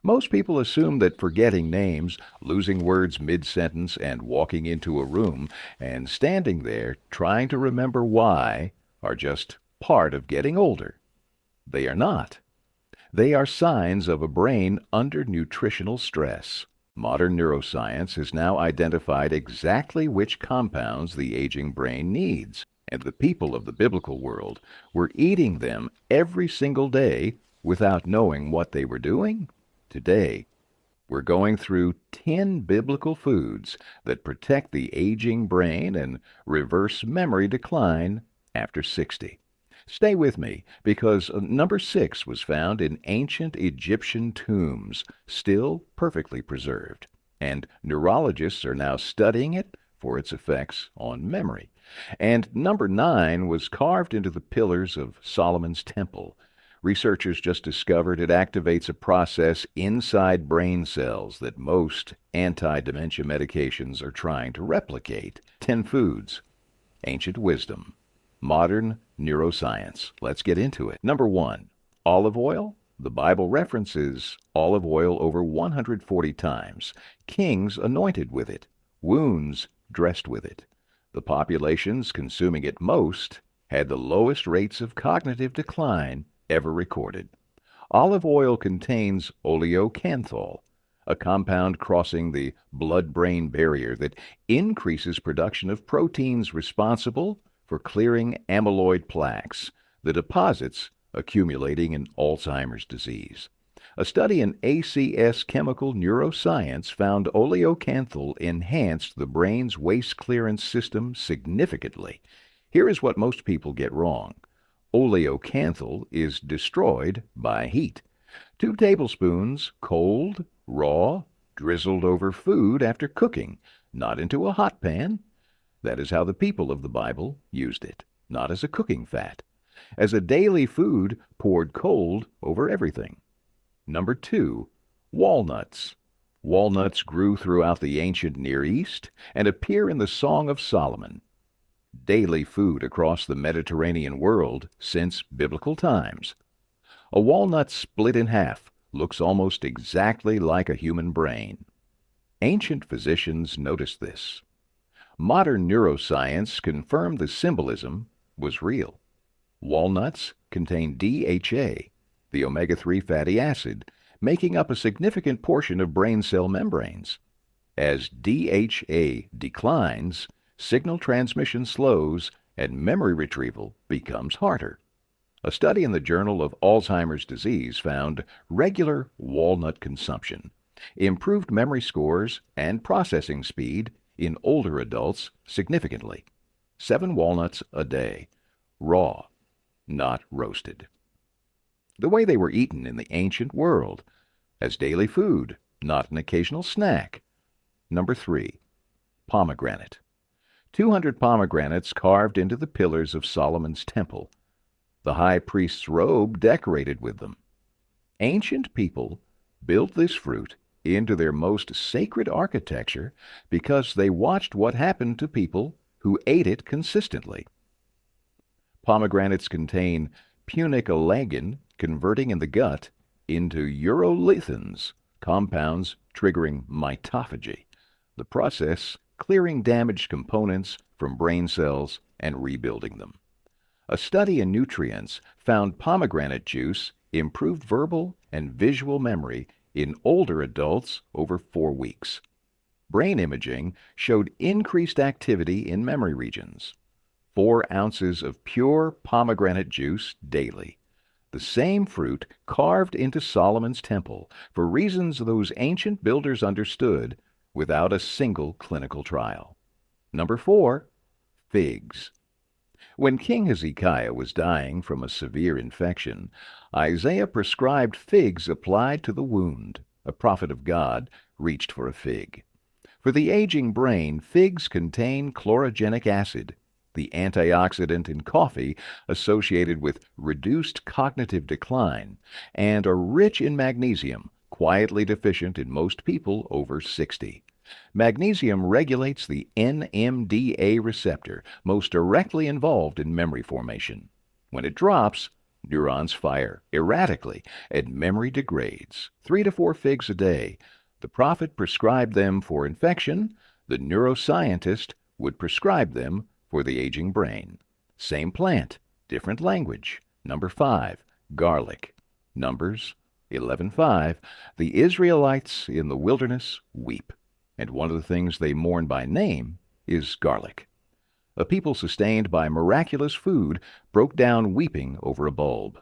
Most people assume that forgetting names, losing words mid-sentence, and walking into a room and standing there trying to remember why are just part of getting older. They are not. They are signs of a brain under nutritional stress. Modern neuroscience has now identified exactly which compounds the aging brain needs, and the people of the biblical world were eating them every single day without knowing what they were doing. Today, we're going through 10 biblical foods that protect the aging brain and reverse memory decline after 60. Stay with me, because number 6 was found in ancient Egyptian tombs, still perfectly preserved, and neurologists are now studying it for its effects on memory. And number 9 was carved into the pillars of Solomon's temple. Researchers just discovered it activates a process inside brain cells that most anti-dementia medications are trying to replicate. 10 foods, ancient wisdom, modern neuroscience. Let's get into it. Number 1, olive oil. The Bible references olive oil over 140 times. Kings anointed with it. Wounds dressed with it. The populations consuming it most had the lowest rates of cognitive decline ever recorded. Olive oil contains oleocanthal, a compound crossing the blood-brain barrier that increases production of proteins responsible for clearing amyloid plaques, the deposits accumulating in Alzheimer's disease. A study in ACS Chemical Neuroscience found oleocanthal enhanced the brain's waste clearance system significantly. Here is what most people get wrong. Oleocanthal is destroyed by heat. 2 tablespoons, cold, raw, drizzled over food after cooking, not into a hot pan. That is how the people of the Bible used it, not as a cooking fat. As a daily food, poured cold over everything. Number 2, walnuts. Walnuts grew throughout the ancient Near East and appear in the Song of Solomon. Daily food across the Mediterranean world since biblical times. A walnut split in half looks almost exactly like a human brain. Ancient physicians noticed this. Modern neuroscience confirmed the symbolism was real. Walnuts contain DHA, the omega-3 fatty acid, making up a significant portion of brain cell membranes. As DHA declines, signal transmission slows and memory retrieval becomes harder. A study in the Journal of Alzheimer's Disease found regular walnut consumption improved memory scores and processing speed in older adults significantly. 7 walnuts a day, raw, not roasted. The way they were eaten in the ancient world, as daily food, not an occasional snack. Number 3, pomegranate. 200 pomegranates carved into the pillars of Solomon's temple. The high priest's robe decorated with them. Ancient people built this fruit into their most sacred architecture because they watched what happened to people who ate it consistently. Pomegranates contain punicalagin, converting in the gut into urolithins, compounds triggering mitophagy, the process clearing damaged components from brain cells and rebuilding them. A study in nutrients found pomegranate juice improved verbal and visual memory in older adults over 4 weeks. Brain imaging showed increased activity in memory regions. 4 ounces of pure pomegranate juice daily. The same fruit carved into Solomon's temple for reasons those ancient builders understood without a single clinical trial. Number 4, figs. When King Hezekiah was dying from a severe infection, Isaiah prescribed figs applied to the wound. A prophet of God reached for a fig. For the aging brain, figs contain chlorogenic acid, the antioxidant in coffee associated with reduced cognitive decline, and are rich in magnesium, quietly deficient in most people over 60. Magnesium regulates the NMDA receptor, most directly involved in memory formation. When it drops, Neurons fire erratically, and memory degrades. 3 to 4 figs a day. The prophet prescribed them for infection. The neuroscientist would prescribe them for the aging brain. Same plant, different language. Number 5, garlic. Numbers 11:5. The Israelites in the wilderness weep, and one of the things they mourn by name is garlic. A people sustained by miraculous food broke down weeping over a bulb.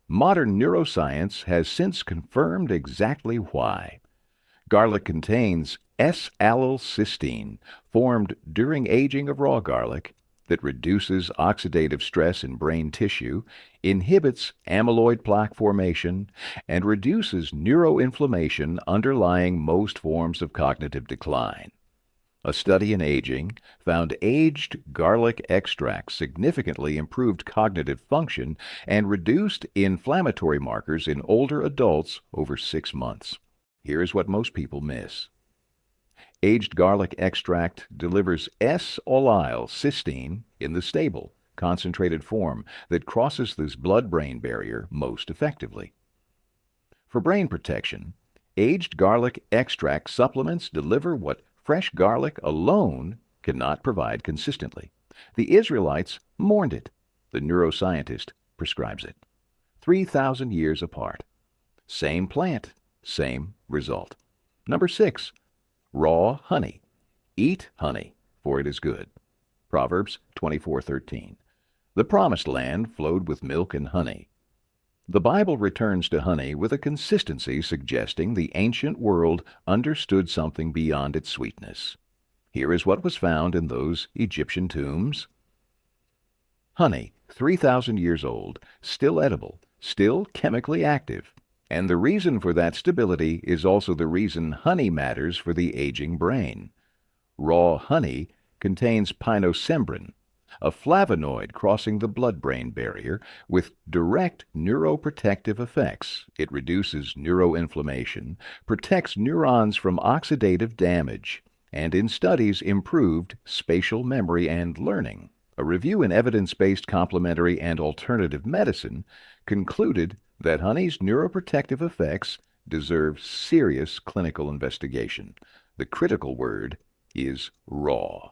Modern neuroscience has since confirmed exactly why. Garlic contains S-allylcysteine, formed during aging of raw garlic, that reduces oxidative stress in brain tissue, inhibits amyloid plaque formation, and reduces neuroinflammation underlying most forms of cognitive decline. A study in aging found aged garlic extract significantly improved cognitive function and reduced inflammatory markers in older adults over 6 months. Here is what most people miss. Aged garlic extract delivers S-allylcysteine in the stable, concentrated form that crosses this blood-brain barrier most effectively. For brain protection, aged garlic extract supplements deliver what fresh garlic alone cannot provide consistently. The Israelites mourned it. The neuroscientist prescribes it. 3,000 years apart. Same plant, same result. Number 6, raw honey. Eat honey, for it is good. Proverbs 24:13. The promised land flowed with milk and honey. The Bible returns to honey with a consistency suggesting the ancient world understood something beyond its sweetness. Here is what was found in those Egyptian tombs. Honey, 3,000 years old, still edible, still chemically active. And the reason for that stability is also the reason honey matters for the aging brain. Raw honey contains pinosembrin, a flavonoid crossing the blood-brain barrier with direct neuroprotective effects. It reduces neuroinflammation, protects neurons from oxidative damage, and in studies improved spatial memory and learning. A review in Evidence-Based Complementary and Alternative Medicine concluded that honey's neuroprotective effects deserve serious clinical investigation. The critical word is raw.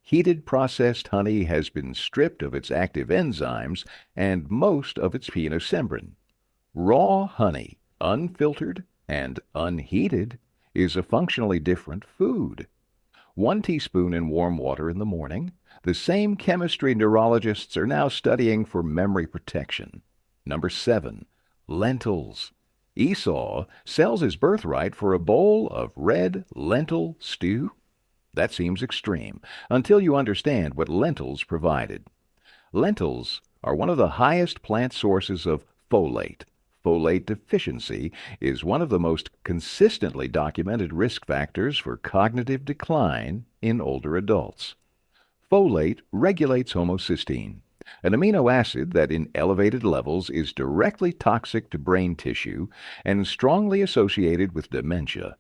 Heated processed honey has been stripped of its active enzymes and most of its pinosembrin. Raw honey, unfiltered and unheated, is a functionally different food. 1 teaspoon in warm water in the morning. The same chemistry neurologists are now studying for memory protection. Number 7, lentils. Esau sells his birthright for a bowl of red lentil stew. That seems extreme until you understand what lentils provided. Lentils are one of the highest plant sources of folate. Folate deficiency is one of the most consistently documented risk factors for cognitive decline in older adults. Folate regulates homocysteine, an amino acid that in elevated levels is directly toxic to brain tissue and strongly associated with dementia.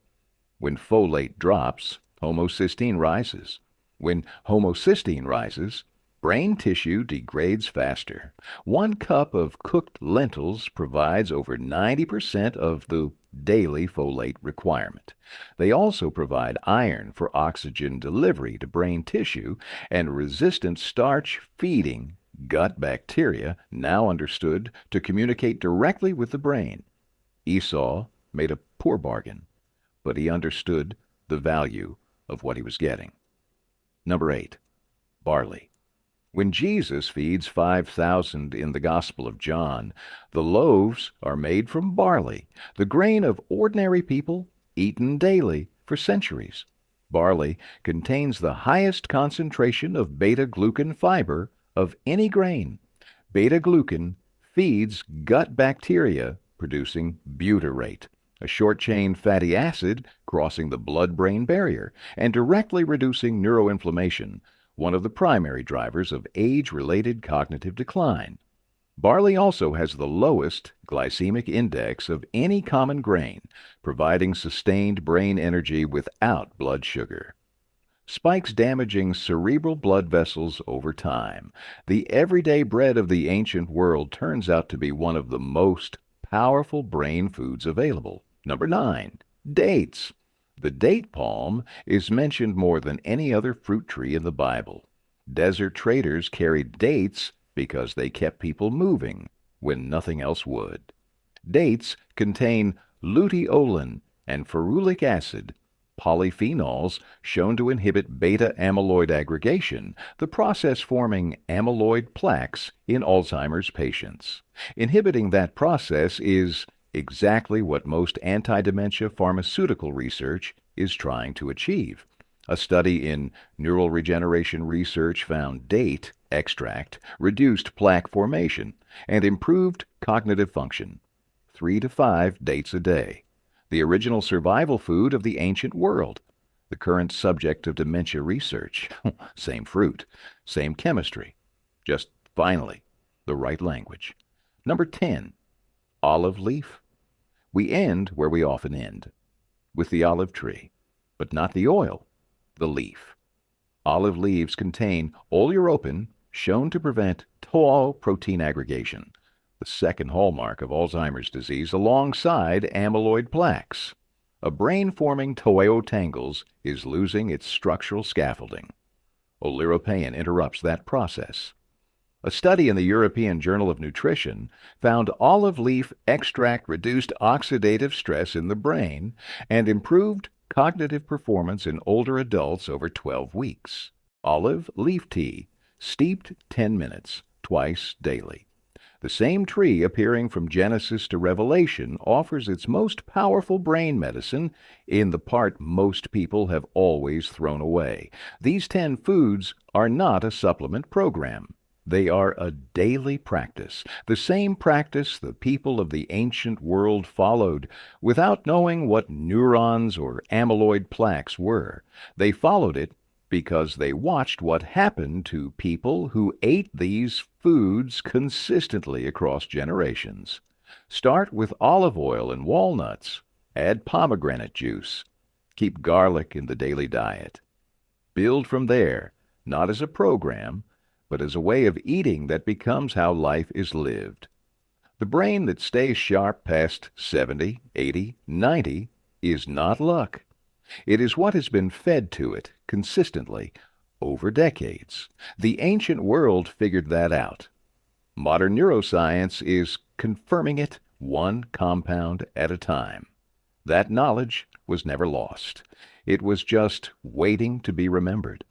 When folate drops, homocysteine rises. When homocysteine rises, brain tissue degrades faster. 1 cup of cooked lentils provides over 90% of the daily folate requirement. They also provide iron for oxygen delivery to brain tissue and resistant starch feeding gut bacteria, now understood to communicate directly with the brain. Esau made a poor bargain, but he understood the value of what he was getting. Number 8, barley. When Jesus feeds 5,000 in the Gospel of John, the loaves are made from barley, the grain of ordinary people, eaten daily for centuries. Barley contains the highest concentration of beta-glucan fiber of any grain. Beta-glucan feeds gut bacteria, producing butyrate, a short-chain fatty acid crossing the blood-brain barrier and directly reducing neuroinflammation, one of the primary drivers of age-related cognitive decline. Barley also has the lowest glycemic index of any common grain, providing sustained brain energy without blood sugar. spikes damaging cerebral blood vessels over time. The everyday bread of the ancient world turns out to be one of the most powerful brain foods available. Number 9. Dates. The date palm is mentioned more than any other fruit tree in the Bible. Desert traders carried dates because they kept people moving when nothing else would. Dates contain luteolin and ferulic acid, polyphenols shown to inhibit beta-amyloid aggregation, the process forming amyloid plaques in Alzheimer's patients. Inhibiting that process is exactly what most anti-dementia pharmaceutical research is trying to achieve. A study in neural regeneration research found date extract reduced plaque formation and improved cognitive function. 3 to 5 dates a day. The original survival food of the ancient world. The current subject of dementia research. Same fruit, same chemistry. Just finally, the right language. Number 10. Olive leaf. We end where we often end, with the olive tree, but not the oil, the leaf. Olive leaves contain oleuropein, shown to prevent tau protein aggregation, the second hallmark of Alzheimer's disease alongside amyloid plaques. A brain-forming tau tangles is losing its structural scaffolding. Oleuropein interrupts that process. A study in the European Journal of Nutrition found olive leaf extract reduced oxidative stress in the brain and improved cognitive performance in older adults over 12 weeks. Olive leaf tea, steeped 10 minutes, twice daily. The same tree appearing from Genesis to Revelation offers its most powerful brain medicine in the part most people have always thrown away. These 10 foods are not a supplement program. They are a daily practice, the same practice the people of the ancient world followed without knowing what neurons or amyloid plaques were. They followed it because they watched what happened to people who ate these foods consistently across generations. Start with olive oil and walnuts. Add pomegranate juice. Keep garlic in the daily diet. Build from there, not as a program, but as a way of eating that becomes how life is lived. The brain that stays sharp past 70, 80, 90 is not luck. It is what has been fed to it consistently over decades. The ancient world figured that out. Modern neuroscience is confirming it one compound at a time. That knowledge was never lost. It was just waiting to be remembered.